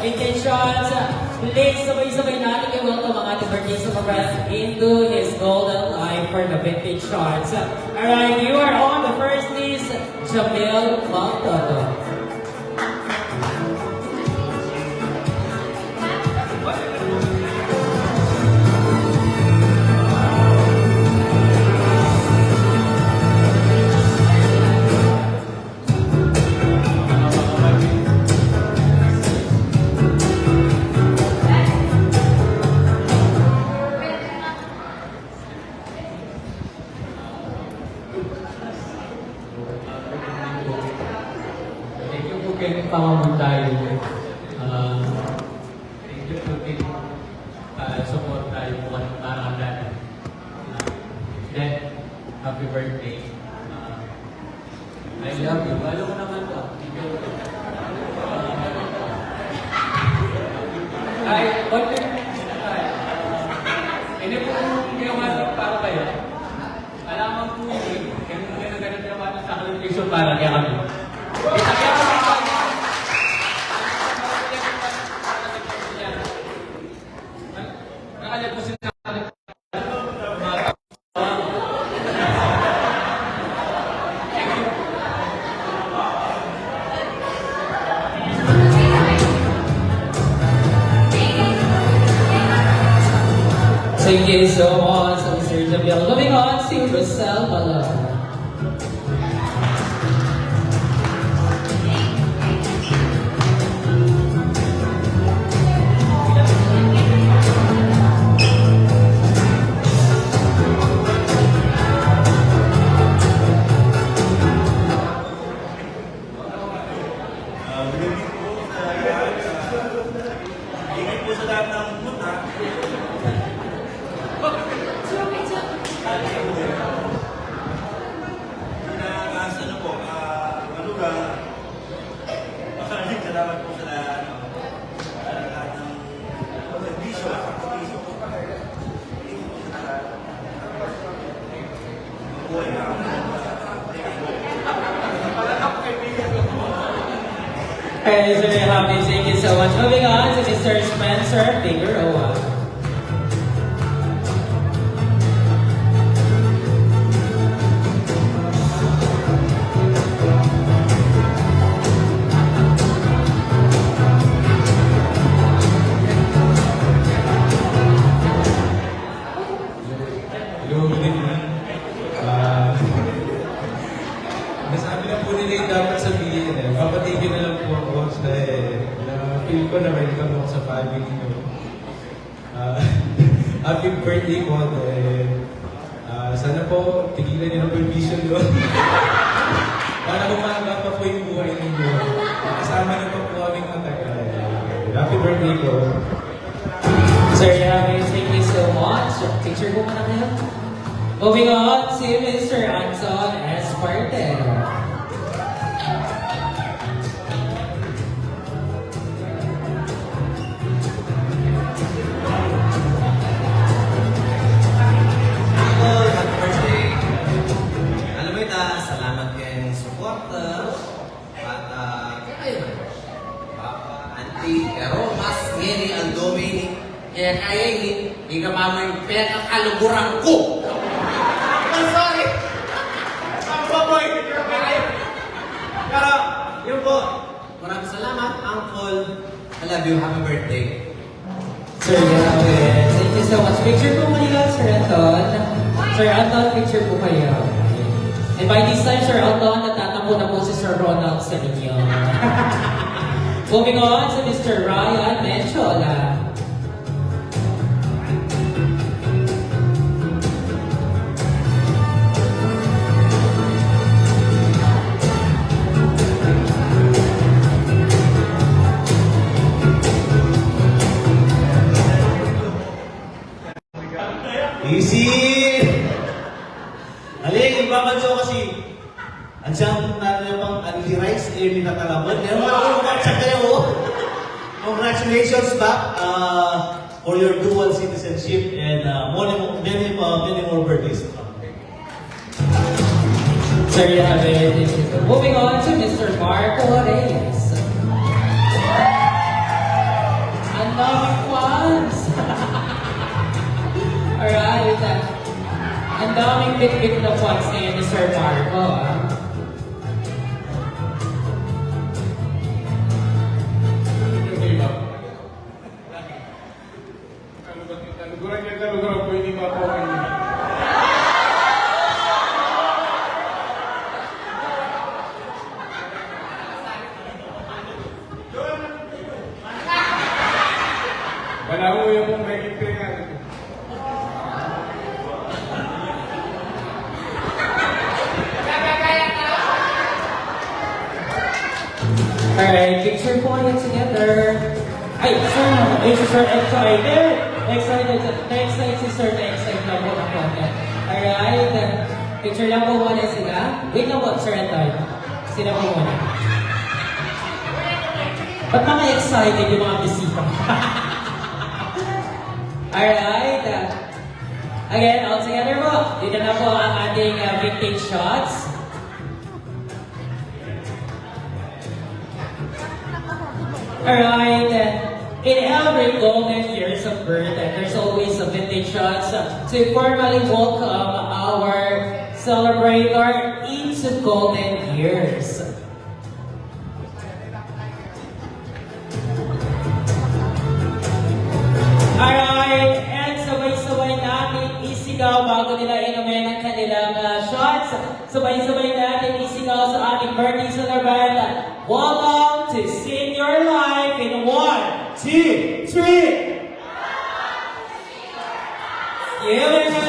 vintage shots. Please, sabay-sabay natin i-welcome ang ating birthday celebrant into his golden life for the vintage shots. Alright, you are on the first list, Jamil Maltoto. Kaya pamamon tayo. Thank you for support tayo po ng parang natin. Then, happy birthday. I love you. Balo ko naman to. Ay, what do you hindi po ginawa para kayo. Alaman po yun. Ganun ginawa sa qualification para kaya kami. Thank you so much, Mr. Jamil. Moving on to Rosel Balon. Salamat po sa lahat ng servisyo at servisyo po. Mabuhay na ako. Okay, so happy. Thank you so much. Moving on to Mr. Spencer Figueroa. Nasabi na po nila yung dapat sabihin eh. Papatigil na lang po ako sa feel ko na welcome ako sa family nyo. Happy birthday po. Sana po tigilan niyo ng permission nyo. Para umaga pa po yung buhay ninyo. Kasama na po aming matagal. Happy birthday po. Sir Yami, thank you so much. Picture po muna kayo. Moving on to Mr. Anton Espartero. Salamat kayong support at Papa, Auntie, pero mas ngini ang Dominic kaya kaya hindi ka mamay pera kaluguran ko. I'm sorry. I'm boy. Pero yun po, maraming salamat, Uncle. I love you. Happy birthday. Sir Yami, thank you so much. Picture po kayo, Sir Anton. Sir Anton, picture po kayo. And by this time, Sir Anton, natatampo na po si Sir Ronald sa inyo. Moving on to Mr. Ryan Menchola. Easy! Halika, ibabanso kasi ang siyang natin pang anti-rights, ni Natalabot. Pero makakulumatsak kayo. Congratulations back for your dual citizenship and many more birthdays. Sir Yami, thank you. So, moving on to Mr. Marco Reyes. Sir Yami, thank you so much. Picture po kayo. Sir Anton, picture po kayo. And by this time, Sir Anton, natatampo na po si Sir Ronald sa inyo. Moving on to Mr. Ryan Menchola. Moving on to Mr. Marco Reyes. bit-bit na points ngayon ni Sir Marco, ah. Kaluguran po, hindi mapawain niya. Wala ko yung pong registry nga. Alright, picture po kayo together. Ay, sir, si Sir excited. Excited si Sir excited na po ako. Alright, picture lang po muna sila. Wait lang po, Sir Antoy. Sila po muna. Ba't mga excited yung mga bisita? Alright, again, all together po. Dito na po ang ating vintage shots. Alright, in every golden years of birth, there's always a vintage shots to formally welcome our celebrator into golden years. Alright, and sabay-sabay natin isigaw bago nila inumin ang kanilang shots. Sabay-sabay natin isigaw sa ating birthday celebration. Welcome to Senior Life in 1, 2, 3. Give it up.